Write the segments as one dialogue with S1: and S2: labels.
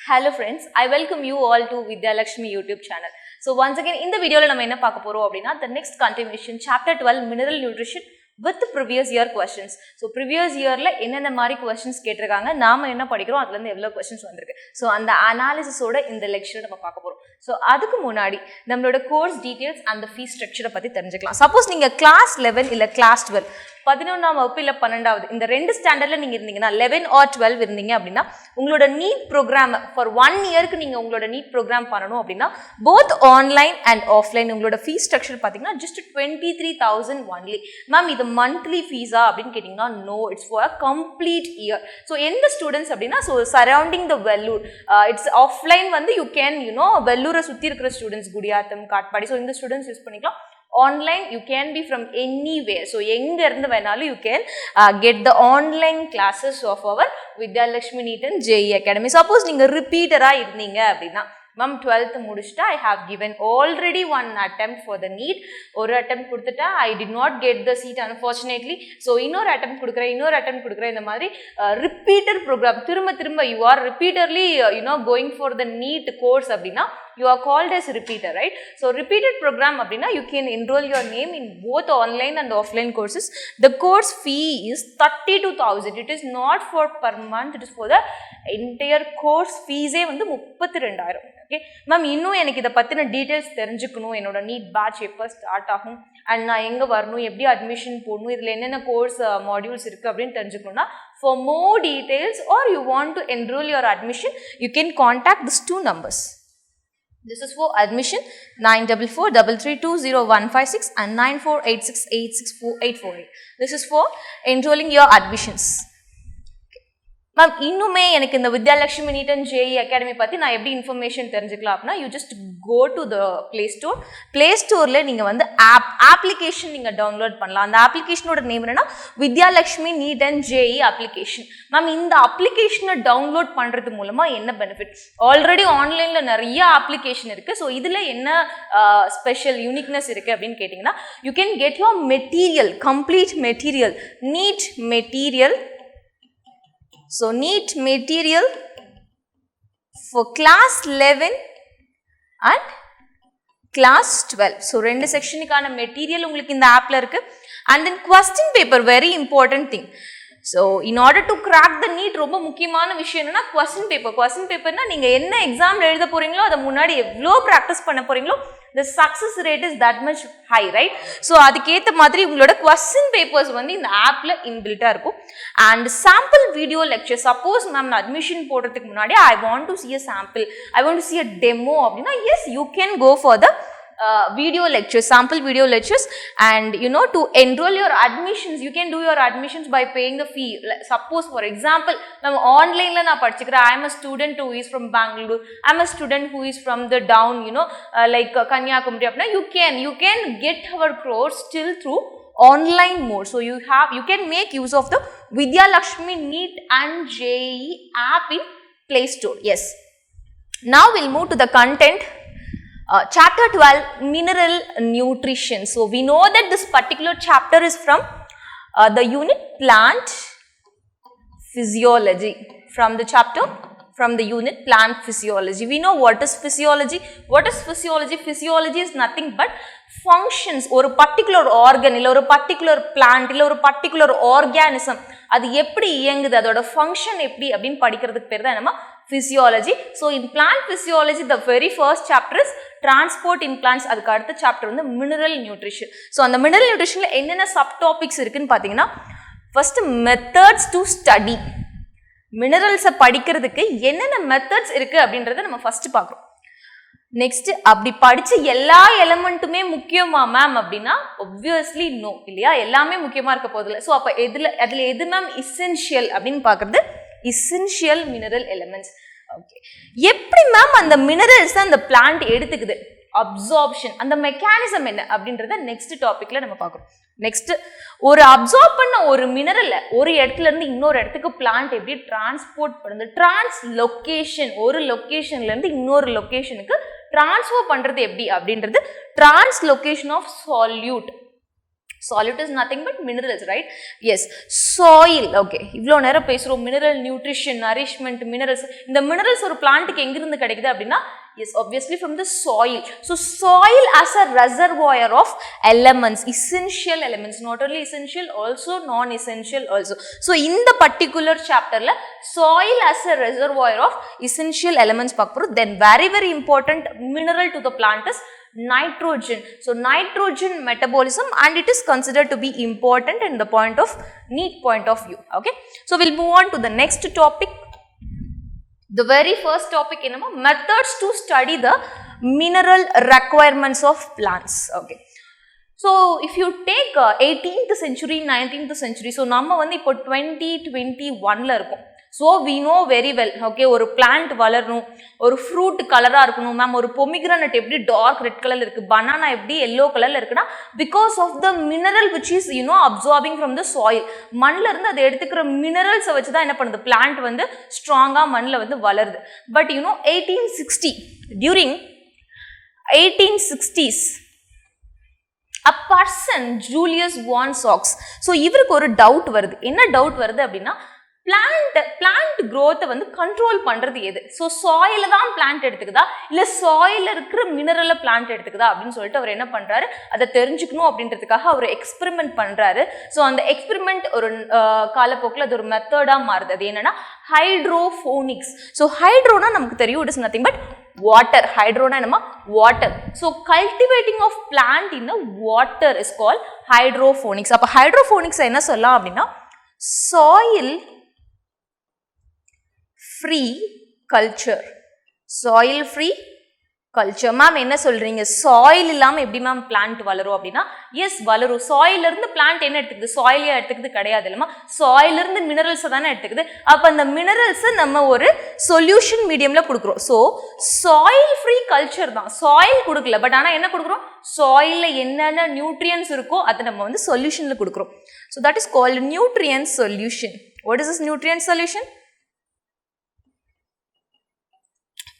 S1: Hello friends, I welcome you all to Vidya Lakshmi YouTube channel. So once again, in the video la nama enna paaka porom appadina the next continuation chapter 12 mineral nutrition with the previous year questions. So previous year la enna mari questions ketirukanga naama enna padikrom adula irundhu evlo questions vandirukku. So and the analysis oda in the lecture nama paaka porom. So adukku munadi nammaloda course details and the fee structure பத்தி தெரிஞ்சுக்கலாம். Suppose நீங்க class 11 இல்ல class 12 11ஆம் வகுப்பு இல்ல 12வது இந்த ரெண்டு ஸ்டாண்டர்ட்ல நீங்க இருந்தீங்கன்னா 11 or 12 இருந்தீங்க அப்படின்னா உங்களோட நீட் ப்ரோக்ராம் ஃபார் 1 இயருக்கு நீங்க உங்களோட நீட் ப்ரோக்ராம் பண்ணணும் அப்படின்னா both ஆன்லைன் அண்ட் ஆஃப்லைன் உங்களோட ஃபீஸ் ஸ்ட்ரக்சர் பாத்தீங்கன்னா just 23,000 only. மேம் இது மந்த்லி ஃபீஸா அப்படின்னு கேட்டீங்கன்னா no, it's for complete year. So எந்த ஸ்டூடெண்ட்ஸ் அப்படின்னா so surrounding the Vellore it's offline வந்து யூ கேன் வெல்லூரை சுற்றி இருக்கிற ஸ்டூடெண்ட்ஸ் குடியாத்தம் காட்பாடி ஸோ இந்த ஸ்டூடெண்ட்ஸ் யூஸ் பண்ணிக்கலாம். Online you can be from anywhere, so enga irundhu venalu you can get the online classes of our Vidya Lakshmi NEET and JEE Academy. Suppose neenga repeater ah irundinga appadina ma'am 12th mudichita I have given already one attempt for the NEET, or attempt kudutha I did not get the seat unfortunately, so இன்னொரு attempt கொடுக்குறேன் இந்த மாதிரி repeater program திரும்ப you are repeatedly going for the NEET course அப்படின்னா you are called as repeater, right? So repeated program அப்படின்னா you can enroll your name in both online and offline courses. The course fee is 32,000. It is not for per month, it is for the entire course fees வந்து 32,000. Okay ma'am, இன்னும் எனக்கு இதை பற்றின details தெரிஞ்சுக்கணும், என்னோட NEET batch எப்போ start ஆகும் and நான் எங்கே வரணும், எப்படி அட்மிஷன் போடணும், இதில் என்னென்ன கோர்ஸ் மாடியூல்ஸ் இருக்குது அப்படின்னு தெரிஞ்சுக்கணும்னா for more details or you want to enroll your admission you can contact these two numbers. This is for admission 9443320156 and 9486864848. This is for enrolling your admissions. Ma'am இன்னுமே எனக்கு இந்த Vidya Lakshmi NEET and JEE academy பற்றி நான் எப்படி information தெரிஞ்சுக்கலாம் அப்படின்னா you just go to the play ஸ்டோரில் நீங்கள் வந்து அப்ளிகேஷன் நீங்கள் டவுன்லோட் பண்ணலாம். அந்த அப்ளிகேஷனோட நேம் என்னன்னா Vidya Lakshmi NEET and JEE application. Ma'am இந்த அப்ளிகேஷனை டவுன்லோட் பண்ணுறது மூலமாக என்ன பெனிஃபிட்? ஆல்ரெடி ஆன்லைனில் நிறைய அப்ளிகேஷன் இருக்குது. ஸோ இதில் என்ன ஸ்பெஷல் யூனிக்னஸ் இருக்குது அப்படின்னு கேட்டிங்கன்னா you can get your material, complete material, NEET material. So NEET material for class 11 and class 12. So ரெண்டு செக்ஷனுக்கான மெட்டீரியல் உங்களுக்கு இந்த ஆப்ல இருக்கு. And then question paper, very important thing. So in order to crack the NEET ரொம்ப முக்கியமான விஷயம் என்னன்னா question paperனா நீங்க என்ன எக்ஸாம் எழுத போறீங்களோ அதை முன்னாடி எவ்வளோ ப்ராக்டிஸ் பண்ண போறீங்களோ the success rate is that much high, right? So அதுக்கேற்ற மாதிரி உங்களோட question papers வந்து இந்த ஆப்ல இன்பில்ட்டா இருக்கும். And sample video lecture, suppose ma'am நான் அட்மிஷன் போடுறதுக்கு முன்னாடி I want to see a sample, I want to see a demo அப்படின்னா yes you can go for the video lectures, sample video lectures, and to enroll your admissions you can do your admissions by paying the fee. Suppose for example nam online la na padichikra I am a student who is from Bangalore, I am a student who is from the down like Kanyakumari apna you can get our course still through online mode. So you can make use of the Vidya Lakshmi NEET and JEE app in Play Store. Yes, now we'll move to the content. Chapter 12 mineral nutrition. So we know that this particular chapter is from the unit plant physiology. From the unit plant physiology we know what is physiology. Physiology is nothing but functions. ஒரு particular organ இல்ல ஒரு particular plant இல்ல ஒரு particular organism அது எப்படி இயங்குது, அதோட function எப்படி அப்படின்னு படிக்கிறதுக்கு பேர் தான் நம்ம physiology. So in plant physiology the very first chapter is transport in plants. அதுக்கு அடுத்த சாப்டர் வந்து mineral nutrition. So அந்த mineral nutritionல என்னென்ன சப் டாபிக்ஸ் இருக்குன்னு பார்த்தீங்கன்னா first methods to study. மினரல்ஸை படிக்கிறதுக்கு என்னென்ன மெத்தட்ஸ் இருக்கு அப்படின்றத நம்ம ஃபர்ஸ்ட் பார்க்குறோம். நெக்ஸ்ட் அப்படி படிச்ச எல்லா எலமெண்ட்டுமே முக்கியமா மேம் அப்படின்னா obviously நோ இல்லையா, எல்லாமே முக்கியமா இருக்க போதில்லை. ஸோ அப்போ அதுல எது மேம் இசென்ஷியல் அப்படின்னு பார்க்கறது இசென்ஷியல் மினரல் எலிமெண்ட்ஸ். ஓகே, எப்படி மேம் அந்த மினரல்ஸ் அந்த பிளான்ட் எடுத்துக்குது, அப்சார்ப்ஷன் அந்த மெக்கானிசம் என்ன அப்படின்றத நெக்ஸ்ட் டாபிக்ல நம்ம பார்க்குறோம். நெக்ஸ்ட் ஒரு அப்சார்ப் பண்ண ஒரு மினரலை ஒரு இடத்துல இருந்து இன்னொரு இடத்துக்கு பிளான்ட் எப்படி டிரான்ஸ்போர்ட் பண்ணுது, டிரான்ஸ்லொகேஷன் ஒரு லொகேஷன்ல இருந்து இன்னொரு லொகேஷனுக்கு டிரான்ஸ்ஃபர் பண்றது எப்படி அப்படின்றது translocation of solute. Solute is nothing but minerals, right? Yes. Soil. Okay. இவ்ளோ நேரம் பேசுறோம் mineral nutrition, nourishment, minerals. இந்த minerals ஒரு பிளான்ட்க்கு எங்க இருந்து கிடைக்குது அப்படினா yes, obviously from the soil. So soil as a reservoir of elements, essential elements, not only essential, also non-essential also. So in the particular chapter la soil as a reservoir of essential elements pakaporo. Then very important mineral to the plant is nitrogen. So nitrogen metabolism, and it is considered to be important in the need point of view. Okay, so we'll move on to the next topic. The very first topic is methods to study the mineral requirements of plants. Okay, so if you take 18th century 19th century, so நம்ம வந்து இப்போ 2021 ல இருக்கோம். So we know very well, okay, ஒரு plant வளரணும், ஒரு fruit கலரா இருக்கணும் மேம், ஒரு pomegranate எப்படி டார்க் ரெட் கலர்ல இருக்கு, banana எப்படி yellow கலர்ல இருக்குன்னா because of the mineral which is absorbing from the soil. மண்ணில இருந்து அதை எடுத்துக்கிற மினரல்ஸ் வச்சு தான் என்ன பண்ணுது plant வந்து ஸ்ட்ராங்கா மண்ணில வந்து வளருது. But 1860 during 1860s a person Julius von Sox, so இவருக்கு ஒரு டவுட் வருது. என்ன டவுட் வருது அப்படின்னா plant growth வந்து கண்ட்ரோல் பண்றது எது? ஸோ சாயில தான் பிளான்ட் எடுத்துக்குதா இல்லை சாயில இருக்கிற மினரலை பிளான்ட் எடுத்துக்குதா அப்படின்னு சொல்லிட்டு அவர் என்ன பண்றாரு, அதை தெரிஞ்சுக்கணும் அப்படின்றதுக்காக அவர் எக்ஸ்பெரிமெண்ட் பண்றாரு. ஸோ அந்த எக்ஸ்பெரிமெண்ட் ஒரு காலப்போக்கில் அது ஒரு மெத்தடா மாறுது. அது என்னன்னா ஹைட்ரோஃபோனிக்ஸ். ஸோ ஹைட்ரோனா நமக்கு தெரியும், it is nothing but water. Hydrona என்னமா water. So cultivating of plant in the water is called hydroponics. அப்ப hydroponics என்ன சொல்லலாம் அப்படின்னா soil free culture. Soil free culture. Ma'am என்ன சொல்றீங்க, சாயில் இல்லாம எப்படி மேம் பிளான்ட் வளரும் அப்படின்னா எஸ் வளரும். சாயில இருந்து பிளான்ட் என்ன எடுத்துக்குது, சாயிலியா எடுத்துக்குது கிடையாது இல்லமா, சாயில இருந்து மினரல்ஸ் தானே எடுத்துக்குது. அப்ப அந்த மினரல்ஸ் நம்ம ஒரு சொல்யூஷன் மீடியம்ல கொடுக்குறோம். ஸோ சாயில் ஃப்ரீ கல்ச்சர் தான், சாயில் கொடுக்கல, பட் ஆனா என்ன கொடுக்குறோம், சாயில்ல என்னென்ன நியூட்ரியன்ஸ் இருக்கோ அதை நம்ம வந்து சொல்யூஷன்ல கொடுக்குறோம். So that is called nutrient solution. What is this nutrient solution?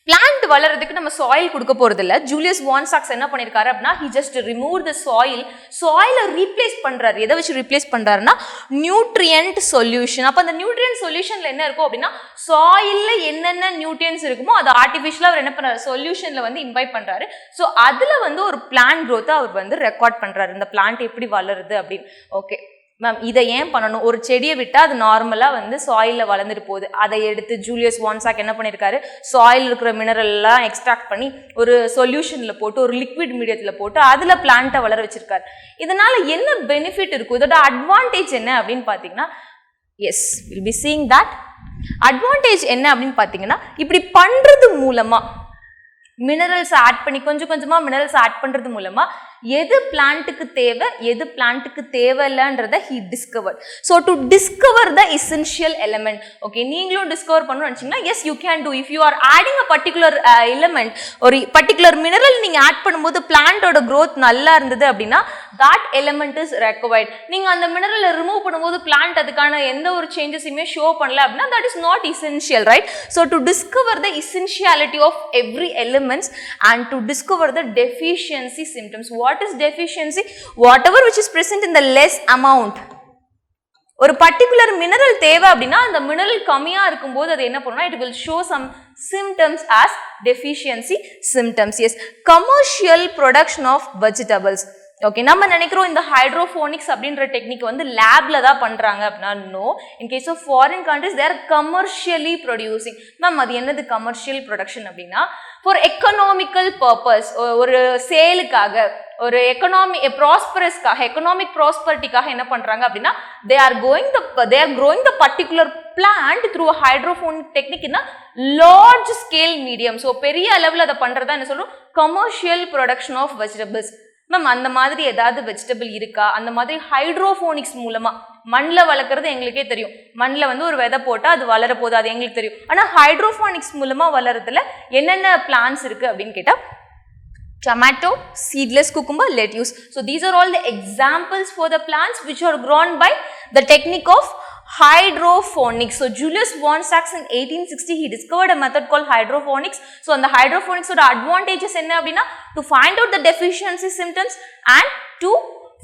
S1: Plant வளர்றதுக்கு நம்ம சாயில் கொடுக்க போறது இல்ல. ஜூலியஸ் வான் சாக்ஸ் என்ன பண்ணிருக்காரு அப்படின்னா he just removed the soil. சாயிலை ரீப்ளேஸ் பண்றாரு. எதை வச்சு ரீப்ளேஸ் பண்றாருன்னா நியூட்ரியன்ட் சொல்யூஷன். அப்ப அந்த நியூட்ரியன்ட் சொல்யூஷன்ல என்ன இருக்கும் அப்படின்னா சாயில்ல என்னென்ன நியூட்ரியன்ஸ் இருக்குமோ அதை ஆர்டிஃபிஷியலா அவர் என்ன பண்றாரு, சொல்யூஷன்ல வந்து இன்வைட் பண்றாரு. ஸோ அதுல வந்து ஒரு பிளான்ட் க்ரோத்தை அவர் வந்து ரெக்கார்ட் பண்றாரு, இந்த பிளான்ட் எப்படி வளருது அப்படின்னு. ஓகே மேம், இதை ஏன் பண்ணணும், ஒரு செடியை விட்டால் அது நார்மலாக வந்து சாயிலில் வளர்ந்துட்டு போகுது. அதை எடுத்து ஜூலியஸ் வான் சாக் என்ன பண்ணியிருக்காரு, சாயில் இருக்கிற மினரல்லாம் எக்ஸ்ட்ராக்ட் பண்ணி ஒரு சொல்யூஷனில் போட்டு ஒரு லிக்விட் மீடியத்தில் போட்டு அதில் பிளான்ட்டை வளர வச்சிருக்காரு. இதனால் என்ன பெனிஃபிட் இருக்கும், இதோட அட்வான்டேஜ் என்ன அப்படின்னு பார்த்தீங்கன்னா as will be seeing that. Advantage என்ன அப்படின்னு பார்த்தீங்கன்னா இப்படி பண்ணுறது மூலமாக மினரல்ஸ் ஆட் பண்ணி கொஞ்சம் கொஞ்சமாக மினரல்ஸ் ஆட் பண்ணுறது மூலமாக எது பிளான்ட்டுக்கு தேவை எது பிளான்ட்டுக்கு தேவையில்லைன்றதை he discovered. So to discover the essential element, okay, நீங்களும் டிஸ்கவர் பண்ணணும்னு நினச்சிங்கன்னா yes you can do. If you are adding a particular element, ஒரு பர்டிகுலர் மினரல் நீங்கள் ஆட் பண்ணும்போது பிளான்ட்டோட growth நல்லா இருந்தது அப்படின்னா that element is required. நீங்கள் அந்த மினரலை ரிமூவ் பண்ணும்போது பிளான்ட் அதுக்கான எந்த ஒரு சேஞ்சஸையுமே ஷோ பண்ணல அப்படின்னா that is not essential, right? So to discover the essentiality of every elements and to discover the deficiency symptoms. What is deficiency? Whatever which is present in the less amount. ஒரு particular mineral தேவை அப்படின்னா அந்த mineral கம்மியா இருக்கும்போது அது என்ன பண்ணும்னா it will show some symptoms as deficiency symptoms. Yes, commercial production of vegetables. Okay, நம்ம நினைக்கிறோம் இந்த ஹைட்ரோஃபோனிக்ஸ் அப்படின்ற டெக்னிக் வந்து லேப்ல தான் பண்றாங்க அப்படின்னா no. In case of foreign countries they're commercially producing. Ma'am அது என்னது கமர்ஷியல் ப்ரொடக்ஷன் அப்படின்னா ஃபார் எக்கனாமிக்கல் பர்பஸ், ஒரு சேலுக்காக, ஒரு ப்ராஸ்பரஸ்க்காக, எக்கனாமிக் ப்ராஸ்பரிட்டிக்காக என்ன பண்றாங்க அப்படின்னா they are growing the particular plant through a hydroponic technique in a large scale medium. So பெரிய அளவில் அதை பண்றதா என்ன சொல்றோம், commercial production of vegetables. Ma'am அந்த மாதிரி ஏதாவது வெஜிடபிள் இருக்கா, அந்த மாதிரி ஹைட்ரோஃபோனிக்ஸ் மூலமா மண்ணில் வளர்க்குறது எங்களுக்கே தெரியும், மண்ணில் வந்து ஒரு விதை போட்டால் அது வளர போகுது, அது எங்களுக்கு தெரியும். ஆனால் ஹைட்ரோஃபோனிக்ஸ் மூலமா வளர்றதுல என்னென்ன பிளான்ஸ் இருக்கு அப்படின்னு கேட்டால் tomato, seedless cucumber, lettuce. So these are all the examples for the plants which are grown by the technique of hydroponics. So Julius von Sachs in 1860 he discovered a method called hydroponics. So on the hydroponics oda advantages enna appadina to find out the deficiency symptoms and to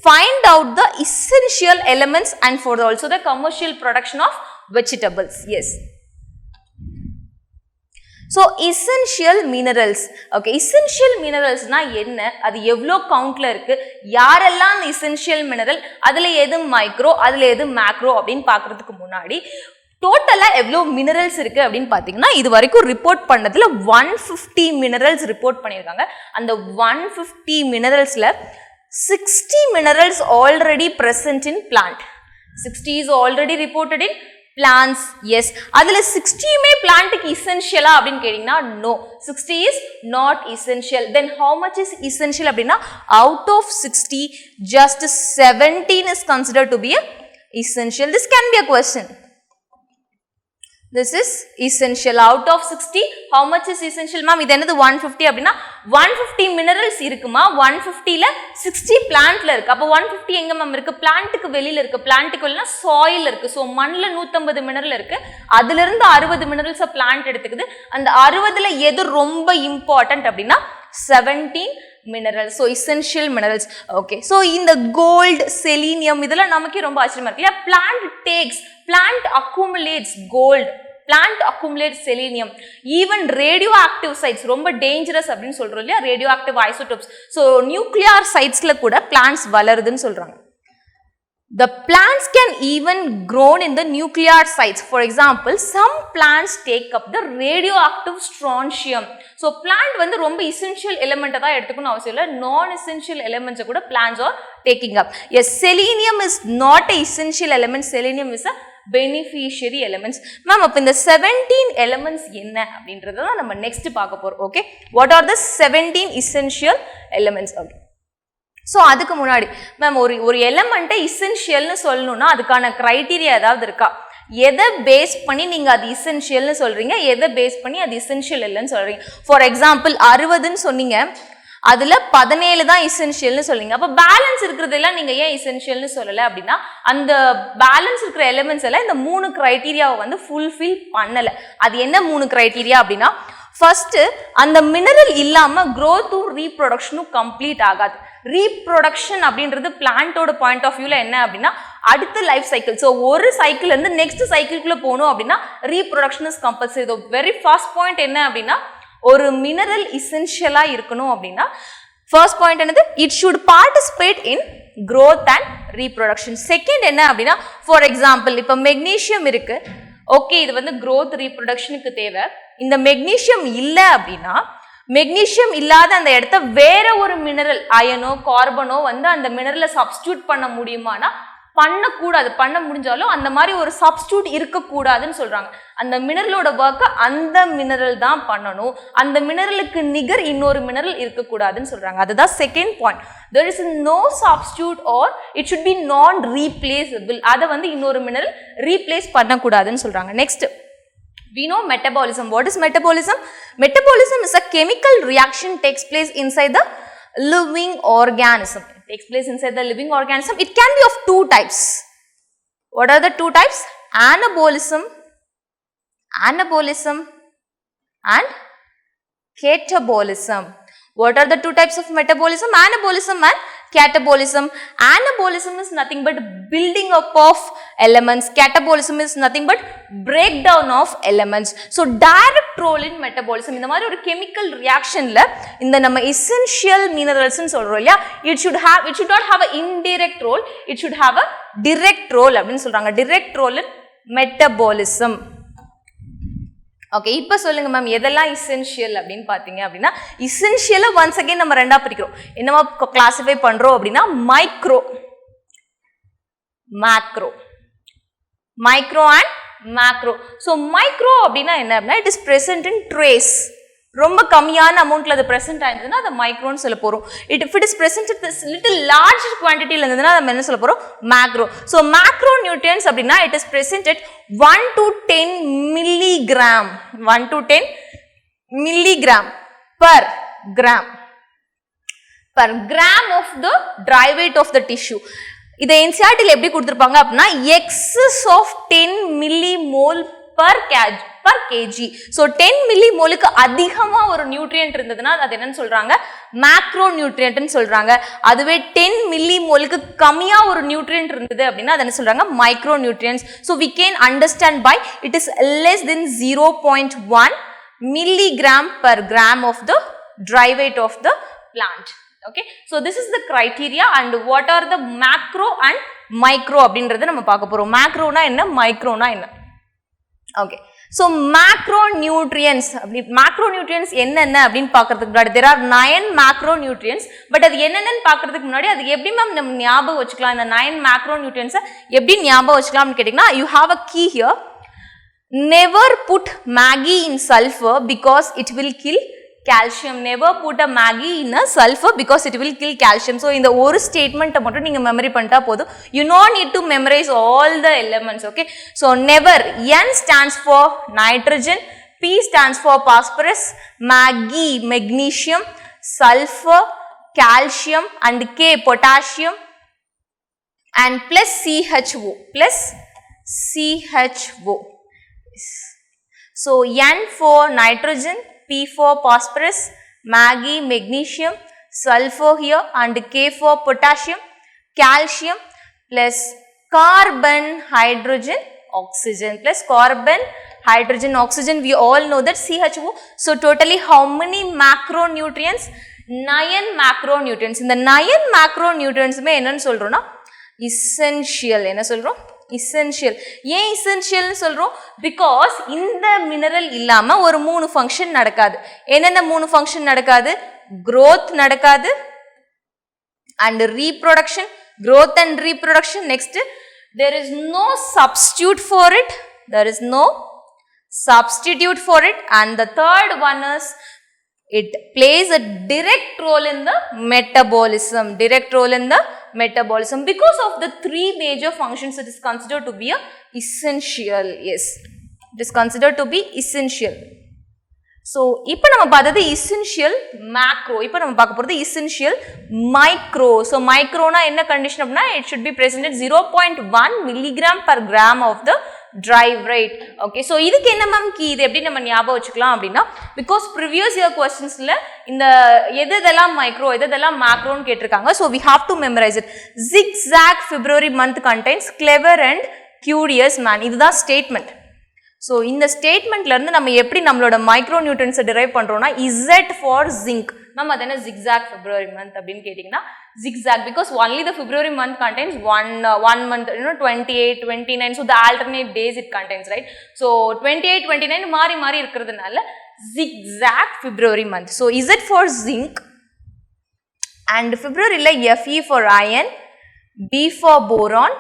S1: find out the essential elements and for also the commercial production of vegetables. Yes. So essential minerals. Okay, essential minerals na enna, adu evlo count la irukku, yaarella அந்த essential mineral, adula edhu micro, adula edhu macro அப்படினு பார்க்கிறதுக்கு முன்னாடி டோட்டலா எவ்வளோ minerals இருக்கு அப்படின்னு பார்த்தீங்கன்னா இது வரைக்கும் ரிப்போர்ட் பண்ணதுல 150 மினரல்ஸ் ரிப்போர்ட் பண்ணியிருக்காங்க. அந்த 150 மினரல்ஸ்ல 60 minerals already present in plant. 60 is already reported in plants. Yes. அதுல 60 மே பிளான்ட்க்கு essential அப்படின்னு கேட்டிங்கன்னா no. 60 is not essential. Then how much is essential அப்படின்னா out of 60 just 17 is considered to be a essential. This can be a question. This is essential. Out of 60, how much is essential? Ma'am, இது என்னது 150 அப்படின்னா 150 minerals இருக்குமா, 150ல 60 plantல இருக்கு. அப்போ 150 எங்க ma'am இருக்கு? பிளான்ட்டுக்கு வெளியில இருக்கு. பிளான்ட்டுக்கு வெளியில சாயில் இருக்கு. ஸோ மண்ணில் 150 மினரல் இருக்கு. அதுல இருந்து 60 மினரல்ஸ் பிளான்ட் எடுத்துக்குது. அந்த 60ல எது ரொம்ப இம்பார்ட்டன்ட் அப்படின்னா 17 minerals. So essential minerals. Okay. So in the gold, selenium இதெல்லாம் நமக்கே ரொம்ப ஆச்சரியமா இருக்கு. Plant accumulates gold. Plant accumulates selenium. Even radioactive sites ரொம்ப dangerous அப்படின்னு சொல்றோம் இல்லையா, radioactive isotopes. So nuclear sitesல கூட plants வளருதுன்னு சொல்றாங்க. The plants can even grow in the nuclear sites. For example, some plants take up the radioactive strontium. So plant வந்து ரொம்ப essential element தான் எடுத்துக்கணும் அவசியம் இல்லை, non-essential elements கூட plants are taking up. Yes, selenium is not a essential element. Selenium is a beneficiary elements. Ma'am, அப்ப இந்த 17 elements என்ன அப்படின்றத தான் நம்ம next பார்க்க போறோம். Okay, what are the 17 essential elements? Okay. So அதுக்கு முன்னாடி மேம் ஒரு எலமெண்ட்டை இசென்ஷியல்னு சொல்லணும்னா அதுக்கான க்ரைட்டீரியா ஏதாவது இருக்கா? எதை பேஸ் பண்ணி நீங்கள் அது இசென்ஷியல்னு சொல்கிறீங்க, எதை பேஸ் பண்ணி அது இசென்ஷியல் இல்லைன்னு சொல்கிறீங்க? ஃபார் எக்ஸாம்பிள் 60ன்னு சொன்னீங்க, அதில் 17 தான் இசென்ஷியல்னு சொல்றீங்க. அப்போ பேலன்ஸ் இருக்கிறதெல்லாம் நீங்கள் ஏன் இசென்ஷியல்னு சொல்லலை அப்படின்னா அந்த பேலன்ஸ் இருக்கிற எலிமெண்ட்ஸ் எல்லாம் இந்த 3 க்ரைட்டீரியாவை வந்து ஃபுல்ஃபில் பண்ணலை. அது என்ன 3 க்ரைட்டீரியா அப்படின்னா, ஃபர்ஸ்ட் அந்த மினரல் இல்லாம growth-ம் ரீப்ரொடக்ஷனும் கம்ப்ளீட் ஆகாது. ரீப்ரொடக்ஷன் அப்படின்றது பிளான்ட்டோட பாயிண்ட் ஆஃப் வியூல என்ன அப்படின்னா அடுத்த லைஃப் சைக்கிள். ஸோ ஒரு சைக்கிள் இருந்து நெக்ஸ்ட் சைக்கிள்குள்ள போகணும் அப்படின்னா reproduction is compulsory. Very first point என்ன அப்படின்னா ஒரு மினரல் இசென்ஷியலா இருக்கணும் அப்படின்னா ஃபர்ஸ்ட் பாயிண்ட் என்னது, it should participate in growth and reproduction. Second என்ன அப்படின்னா ஃபார் எக்ஸாம்பிள் இப்போ மெக்னீஷியம் இருக்கு, ஓகே இது வந்து growth ரீப்ரொடக்ஷனுக்கு தேவை. இந்த மெக்னீஷியம் இல்லை அப்படின்னா மெக்னீஷியம் இல்லாத அந்த இடத்த வேற ஒரு மினரல் அயனோ கார்பனோ வந்து அந்த மினரலை சப்ஸ்டியூட் பண்ண முடியுமானா பண்ணக்கூடாது. பண்ண முடிஞ்சாலும் அந்த மாதிரி ஒரு சப்ஸ்டியூட் இருக்கக்கூடாதுன்னு சொல்றாங்க. அந்த மினரலோட ஒர்க்கை அந்த மினரல் தான் பண்ணணும், அந்த மினரலுக்கு நிகர் இன்னொரு மினரல் இருக்கக்கூடாதுன்னு சொல்றாங்க. அதுதான் second point. there is no substitute or it should be non replaceable. அதை வந்து இன்னொரு மினரல் ரீப்ளேஸ் பண்ணக்கூடாதுன்னு சொல்றாங்க. Next we know metabolism. What is metabolism? Metabolism is a chemical reaction takes place inside the living organism. It takes place inside the living organism. It can be of 2 types. What are the 2 types? Anabolism and catabolism. What are the 2 types of metabolism? Anabolism and catabolism. Anabolism is nothing but building up of elements. Catabolism is nothing but breakdown of elements. So direct role in metabolism. இந்த மாதிரி ஒரு chemical reactionல இந்த நம்ம essential minerals ன்னு சொல்றோம் இல்லையா, it should not have an indirect role, it should have a direct role அப்படின்னு சொல்றாங்க. direct role in metabolism. Okay, இப்போ சொல்லுங்க மேம் எதெல்லாம் இசென்ஷியல் அப்படின்னு பார்த்தீங்க அப்படின்னா இசென்ஷியலை ஒன்ஸ் அகைன் நம்ம ரெண்டா பிரிக்கிறோம். என்னவா கிளாசிஃபை பண்றோம் அப்படின்னா micro and macro. So micro அப்படின்னா என்ன அப்படின்னா it is present in trace. ரொம்ப கம்மியான அமௌண்ட்ல அது பிரசன்ட் ஆயிருந்ததுன்னா அதை மைக்ரோன்னு சொல்ல போறோம். If it is present little large குவான்டிட்டியில் இருந்ததுன்னா நம்ம என்ன சொல்ல போறோம், மேக்ரோ. ஸோ மேக்ரோ நியூட்ரியன்ஸ் அப்படின்னா it is presented 1 to 10 milligram per gram of the dry weight of the tissue. இதை என்சிஆர்டியில் எப்படி கொடுத்துருப்பாங்க அப்படின்னா excess of 10 millimole per kg. So 10 millimole-க்கு அதிகமா ஒரு நியூட்ரியன்ட் இருந்ததுன்னா அது என்னன்னு சொல்றாங்க மேக்ரோ நியூட்ரியன்ட்னு சொல்றாங்க. அதுவே 10 millimole-க்கு கம்மியா ஒரு நியூட்ரியன்ட் இருந்தது அப்படின்னா அது என்ன சொல்றாங்க micro nutrients. So we can understand by it is less than 0.1 milligram per gram of the dry weight of the plant. Okay, so this is the criteria and what are the macro and micro அப்படின்றத நம்ம பார்க்க போறோம். மேக்ரோனா என்ன, மைக்ரோனா என்ன? Okay, so macronutrients என்னென்ன அப்படின்னு பார்க்கிறதுக்கு முன்னாடி there are 9 macronutrients. பட் அது என்னென்னு பார்க்கிறதுக்கு முன்னாடி அது எப்படி மேம் நம்ம ஞாபகம் வச்சுக்கலாம், இந்த 9 macronutrients எப்படி ஞாபகம் வச்சுக்கலாம்னு கேட்டிங்கன்னா you have a key here. Never put Maggi in sulfur because it will kill calcium. Never put a Maggi in a sulfur because it will kill calcium. So இந்த ஒரு ஸ்டேட்மெண்ட் மட்டும் நீங்க மெமரி பண்ணிட்டா போதும். You no need to memorize all the elements. Okay, so never. N stands for nitrogen, P stands for phosphorus, Maggi magnesium, sulfur calcium and K potassium and plus CHO. So N for nitrogen, P for phosphorus, Maggi magnesium, sulfur here and K for potassium, calcium plus carbon, hydrogen, oxygen plus carbon, hydrogen, oxygen. We all know that CHO. So totally how many macronutrients? 9 macronutrients. இந்த 9 macronutrients என்னன்னு சொல்றோம்னா essential. என்ன சொல்றோம்? essential. ஏன் essential சொல்றோம்? because இந்த mineral இல்லாம ஒரு 3 ஃபங்க்ஷன் நடக்காது. என்னென்ன 3 ஃபங்க்ஷன் நடக்காது? growth நடக்காது and reproduction, growth and reproduction. Next, there is no substitute for it. And the third one is it plays a direct role in the metabolism. Because of the 3 major functions it is considered to be a essential. Yes, it is considered to be essential. So இப்போ நம்ம பார்த்தது essential macro. இப்போ நம்ம பார்க்க போறது essential micro. So microனா என்ன condition அப்படின்னா it should be present at 0.1 milligram per gram of the dry weight. Okay, so இதுக்கு என்ன மேம் கீ, இது எப்படி நம்ம ஞாபகம் வச்சுக்கலாம் அப்படின்னா because previous year questionsல இந்த எதெல்லாம் மைக்ரோ எதெல்லாம் மேக்ரோன்னு கேட்டிருக்காங்க. So we have to memorize it. Zigzag February month contains clever and curious man. இதுதான் ஸ்டேட்மெண்ட். ஸோ இந்த ஸ்டேட்மெண்ட்ல இருந்து நம்ம எப்படி நம்மளோட மைக்ரோ நியூட்ரியன்ஸை டிரைவ் பண்றோம்னா Z for zinc. நம்ம அது என்ன zigzag February month அப்படின்னு கேட்டிங்கன்னா zigzag because only the February month contains one month, 28, 29. So the alternate days it contains, right? So 28, 29 மாறி இருக்கிறதுனால zigzag February month. So Z for zinc and Februaryல Fe for iron, B for boron,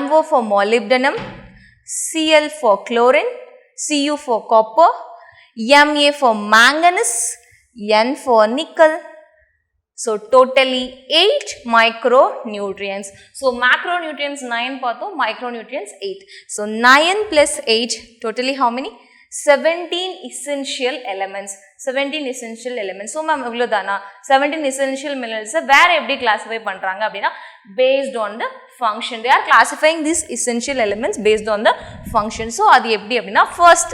S1: MO for molybdenum, Cl for chlorine, Cu for copper, Ma for manganese, N for nickel. So totally 8 micronutrients. So macronutrients 9 பார்த்தோம், micronutrients 8. So 9 plus 8 totally how many? 17 essential elements. 17 essential elements. So ma'am இவ்வளவுதானா? 17 essential minerals வேற எப்படி classify பண்றாங்க அப்படின்னா based on the function. They are classifying these essential elements based on the function. So அது எப்படி அப்படின்னா first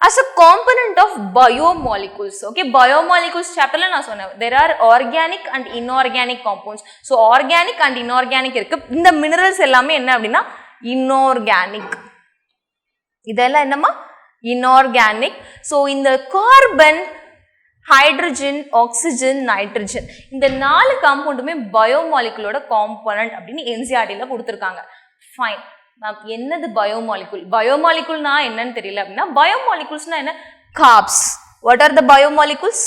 S1: as a component of biomolecules. Okay, biomolecules chapter la na sonna there are organic and inorganic compounds. So organic and inorganic irukku. இந்த minerals எல்லாமே என்ன அப்படின்னா inorganic. இதெல்லாம் என்னமா inorganic. So இந்த carbon, hydrogen, oxygen, nitrogen இந்த 4 காம்பவுண்டுமே பயோமாலிகுலோட component அப்படின்னு NCERT ல கொடுத்திருக்காங்க. ஃபைன் மேம், என்னது பயோமாலிகுல்? பயோமாலிகுல்னா என்னன்னு தெரியல அப்படின்னா பயோமாலிகுல்ஸ்னா என்ன? Carbs. What are the biomolecules?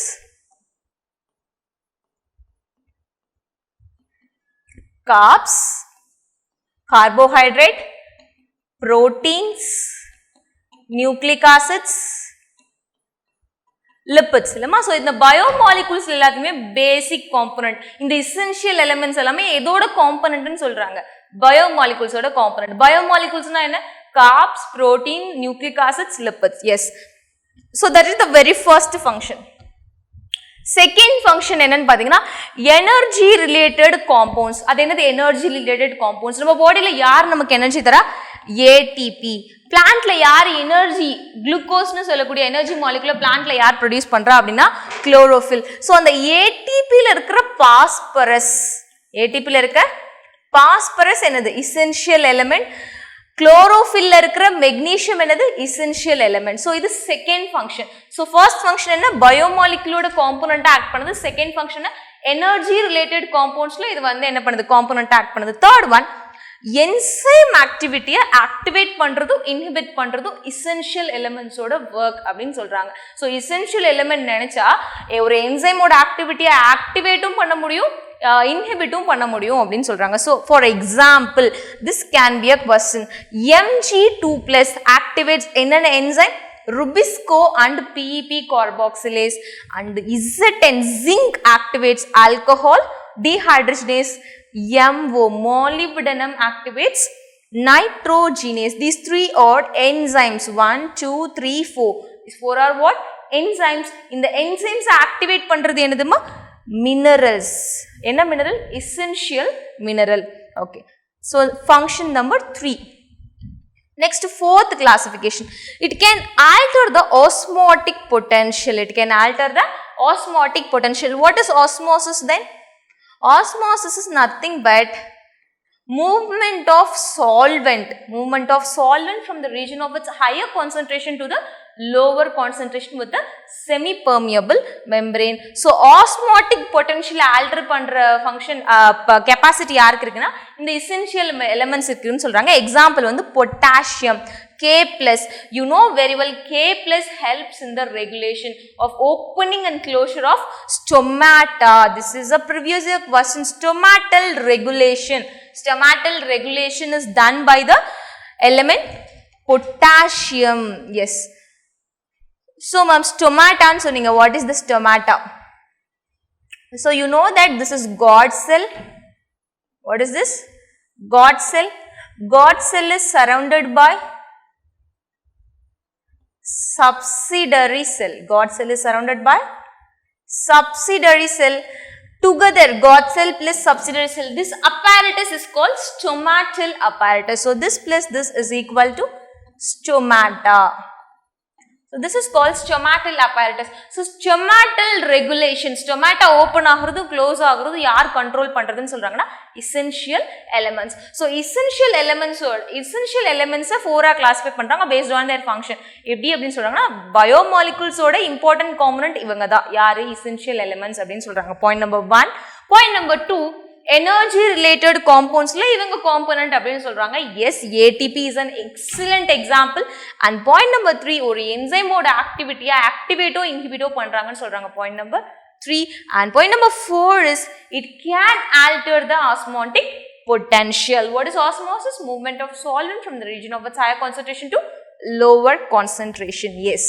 S1: Carbs, carbohydrate, proteins, nucleic acids, lipids இல்லமா. ஸோ இந்த பயோமாலிகுல்ஸ் எல்லாத்தையுமே பேசிக் காம்பனன்ட். இந்த எசென்ஷியல் எலிமெண்ட்ஸ் எல்லாமே எதோட காம்பனன்ட்னு சொல்றாங்க? பயோமாலிகுல்ஸோட காம்பனன்ட். பயோமாலிகுல்ஸ்னா என்ன? Carbs, protein, nucleic acids, lipids. Yes, so that is the very first function. Second function என்னன்னு பாத்தீங்கன்னா எனர்ஜி ரிலேட்டட் காம்பவுண்ட்ஸ். அது என்னது? Energy related compounds. நம்ம பாடியில யார் நமக்கு எனர்ஜி தரா? ஏடிபி. பிளான்ட்ல யார் எனர்ஜி குளுக்கோஸ்னு சொல்லக்கூடிய எனர்ஜி மாலிகுலர் பிளான்ட்ல யார் ப்ரொடியூஸ் பண்றா அப்படின்னா குளோரோஃபில். ஸோ அந்த ஏடிபியில் இருக்கிற ஏடிபியில் இருக்க பாஸ்பரஸ் என்னது இசென்ஷியல் எலிமெண்ட், குளோரோஃபில்ல இருக்கிற மெக்னீசியம் என்னது இசென்ஷியல் எலிமெண்ட். ஸோ இது second function. So first function என்ன பயோமாலிகுலோட காம்போனண்டா ஆக்ட் பண்ணுது. செகண்ட் ஃபங்க்ஷன் எனர்ஜி ரிலேட்டட் காம்பவுண்ட்ஸ்ல இது வந்து என்ன பண்ணுது காம்போனண்டா ஆக்ட் பண்ணுது. தேர்ட் ஒன் என்சைம் ஆக்டிவிட்டியை ஆக்டிவேட் பண்றதும் இன்ஹிபிட் பண்றதும் இசென்ஷியல் எலிமெண்ட்ஸோட ஒர்க் அப்படின்னு சொல்றாங்க. ஸோ இசென்ஷியல் எலிமெண்ட் நினைச்சா ஒரு என்சைமோட ஆக்டிவிட்டியை ஆக்டிவேட்டும் பண்ண முடியும் இன்ஹிபிட்டும் பண்ண முடியும் அப்படின்னு சொல்றாங்க. So for example this can be a question. Mg2+ activates என்னென்ன enzyme Rubisco and PEP carboxylase, and Z10 zinc activates alcohol dehydrogenase. MO molybdenum activates nitrogenase. These three are enzymes. 1 2 3 4. These four are what? Enzymes. In the enzymes activate பண்றது என்னதுமா minerals. என்ன mineral? Essential mineral. Okay. So function number 3. Next, fourth classification. It can alter the osmotic potential. It can alter the osmotic potential. What is osmosis then? Osmosis is nothing but movement of solvent from the region of its higher concentration to the lower concentration with the semi-permeable membrane. So osmotic potential alter பண்ற function capacity யாருக்கு இருக்குன்னா இந்த essential elements இருக்குன்னு சொல்றாங்க. Example வந்து potassium, K+. You know very well K+ helps in the regulation of opening and closure of stomata. This is a previous year question. Stomatal regulation. Stomatal regulation is done by the element potassium. Yes. So ma'am, stomata nu sonninga. What is the stomata? So you know that this is God cell. What is this? God cell. God cell is surrounded by subsidiary cell. God cell is surrounded by subsidiary cell. Together God cell plus subsidiary cell, this apparatus is called stomatal apparatus. So this plus this is equal to stomata. So this is called stomatal apparatus. So stomatal regulation, stomata open ஆகுறது close ஆகுறது யார் control பண்றதுன்னு சொல்றாங்கன்னா essential elements. So essential elements ஃபோரா classify பண்றாங்க based on their function. எப்படி அப்படின்னு சொல்றாங்கன்னா biomolecules ஓட important component இவங்க தான் யாரு essential elements அப்படின்னு சொல்றாங்க. Point number 1. Point number 2, energy related compounds la ivanga component அப்படினு சொல்றாங்க. Yes, ATP is an excellent example. And point number 3, ஒரு enzyme ஓட activity activate inhibit பண்றாங்கன்னு சொல்றாங்க. Point number 3. And point number 4 is it can alter the osmotic potential. What is osmosis? Movement of solvent from the region of its higher concentration to lower concentration. Yes.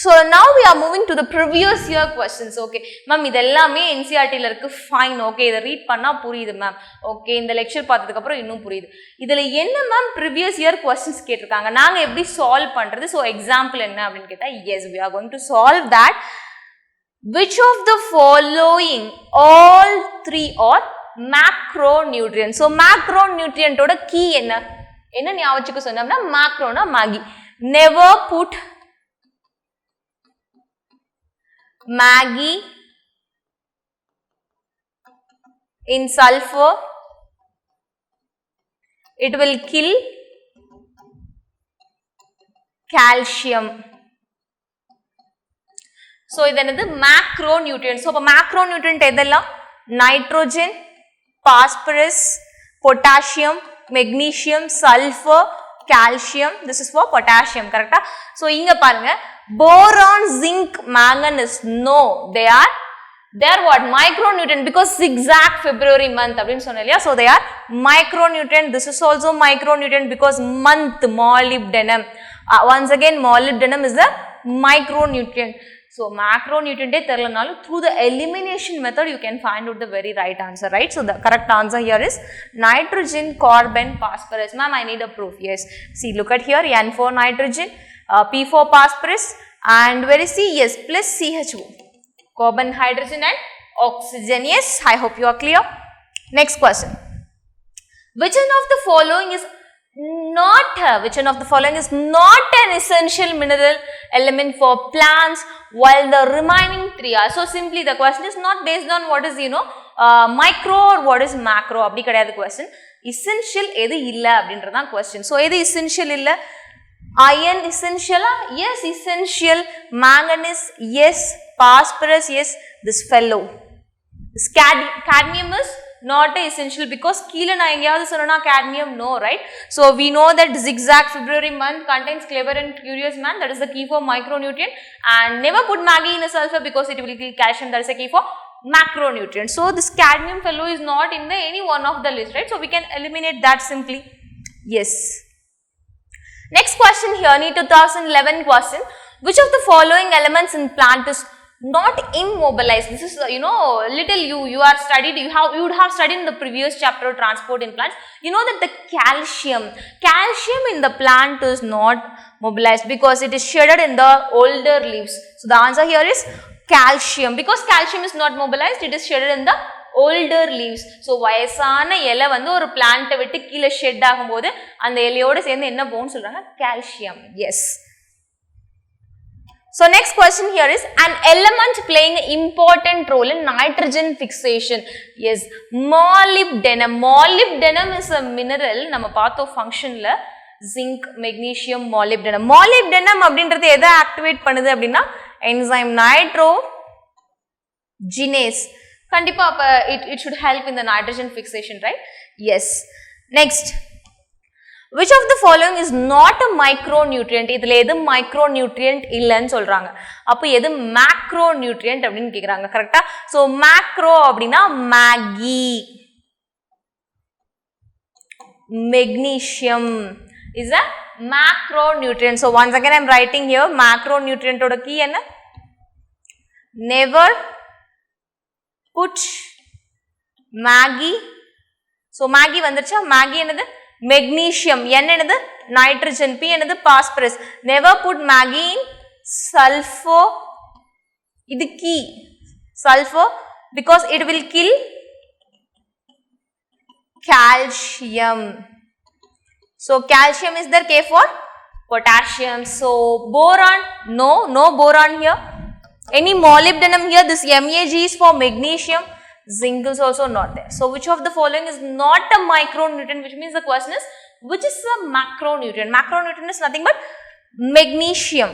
S1: So now we are moving to the previous year questions. Okay ma'am, இதெல்லாமே NCERT ல இருக்கு. fine. okay, இத read பண்ணா புரியுது ma'am. Okay, இந்த lecture பார்த்ததுக்கு அப்புறம் இன்னும் புரியுது. இதுல என்ன மேம் previous year questions கேட்டிருக்காங்க, நாங்க எப்படி சால்வ் பண்றது? So example என்ன அப்படினு கேட்டா, yes, we are going to solve that. Which of the following all three are macronutrients? So macronutrient ஓட key என்ன ஞாபகம் வச்சுக்க சொன்னோம்னா macroனா Maggi. Never put Maggi in sulfur, it will kill calcium. So idanadu macronutrients. So macronutrient edella nitrogen, phosphorus, potassium, magnesium, sulfur, calcium. This is for potassium, correct? So inga parunga boron, zinc, manganese, no, they are what? Micronutrient, because zigzag February month அப்படினு சொன்னேன். So they are micronutrient. This is also micronutrient because month molybdenum. Once again molybdenum is the micronutrient. So macronutrient தெரியலனாலும் through the elimination method you can find out the very right answer, right? So the correct answer here is nitrogen, carbon, phosphorus. Ma'am, I need a proof. Yes, see, look at here, N4 nitrogen, P4 phosphorus, and where is C? Yes, plus CHO, carbon, hydrogen and oxygen. Yes, I hope you are clear. Next question. Which one of the following is not, which one of the following is not an essential mineral element for plants, while the remaining three are. So simply the question is not based on what is, micro or what is macro. Abdi kadayadhu question. Essential edu illa abindradha question. So edu essential illa? Iron essential? Yes, essential. Manganese? Yes. Phosphorus? Yes. This fellow. This cadmium is not essential because keela na engayavadhu sonna cadmium, no, right? So we know that zigzag February month contains clever and curious man, that is the key for micronutrient, and never put Maggi in a sulfur because it will kill calcium, that is the key for macronutrient. So this cadmium fellow is not in the any one of the list, right? So we can eliminate that simply. Yes. Next question here, NEET 2011 question. Which of the following elements in plant is not immobilized? This is little you are studied, you would have studied in the previous chapter transport in plants. You know that the calcium in the plant is not mobilized because it is shedded in the older leaves. So the answer here is calcium. Because calcium is not mobilized, it is shedded in the older leaves. So வயசான இலை வந்து ஒரு plant விட்டு கீழே shed ஆகும்போது அந்த இலையோட சேர்ந்து என்ன போன்னு சொல்றாங்க? calcium. Yes. So next question here is an element playing an important role in nitrogen fixation. Yes, molybdenum. Molybdenum is a mineral. நம்ம பார்த்தோம் functionல zinc, magnesium, molybdenum. Molybdenum அப்படின்றது எதை activate பண்ணுது அப்படின்னா enzyme nitrogenase. கண்டிப்பா அப்ப it should help in the nitrogen fixation, right? Yes. Next. Which of the following is not a micronutrient? இதுல எது micronutrient இல்லன்னு சொல்றாங்க. அப்ப எது macronutrient அப்படினு கேக்குறாங்க. கரெக்ட்டா? So macro அப்படினா Maggi, magnesium is a macronutrient. So once again I am writing here macronutrient oda key enna? Never put Maggi. So Maggi வந்துருச்சா? Maggi என்னது? Magnesium. N என்னது? Nitrogen. P என்னது? Phosphorus. Never put Maggi in sulfur. இது key. Sulfur because it will kill calcium. So calcium is there. K for potassium. So boron, no boron here. Any molybdenum here? This Mag is for magnesium. Zinc is also not there. So which of the following is not a micronutrient? Which means the question is which is a macronutrient? Macronutrient is nothing but magnesium.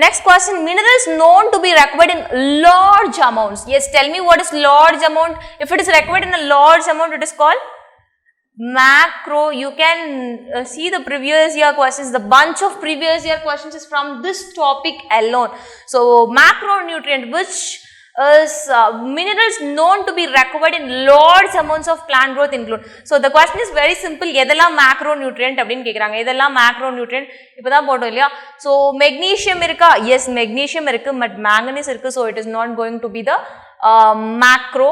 S1: Next question, minerals known to be required in large amounts. Yes, tell me what is large amount. If it is required in a large amount, it is called macro. You can see the previous year questions. The bunch of previous year questions is from this topic alone. So macronutrient, which is minerals known to be required in large amounts of plant growth include. So the question is very simple. எதெல்லாம் macronutrient அப்படினு கேக்குறாங்க. எதெல்லாம் macronutrient இப்போதான் போட்டோம் இல்லையா? So magnesium இருக்கா? Yes, magnesium இருக்கு, but manganese இருக்கு. So it is not going to be the macro.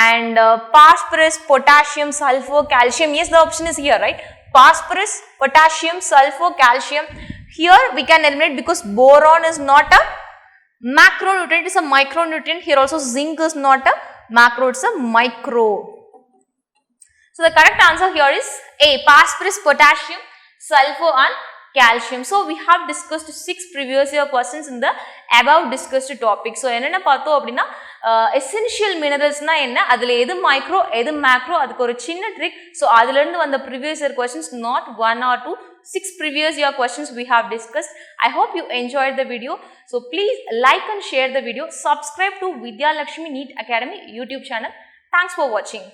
S1: And phosphorus, potassium, sulfur, calcium. Yes, the option is here, right? Phosphorus, potassium, sulfur, calcium. Here we can eliminate because boron is not a macronutrient, it is a micronutrient. Here also zinc is not a macro, it is a micro. So the correct answer here is A, phosphorus, potassium, sulfur and calcium. So we have discussed 6 previous year questions in the above discussed topic. So என்னென்ன பார்த்தோம் அப்படின்னா essential mineralsனா என்ன, அதுல எது micro எது macro, அதுக்கு ஒரு சின்ன trick. So அதுல இருந்து வந்த previous year questions, not 1 or 2, 6 previous year questions we have discussed. I hope you enjoyed the video. So please like and share the video. Subscribe to Vidya Lakshmi NEET Academy YouTube channel. Thanks for watching.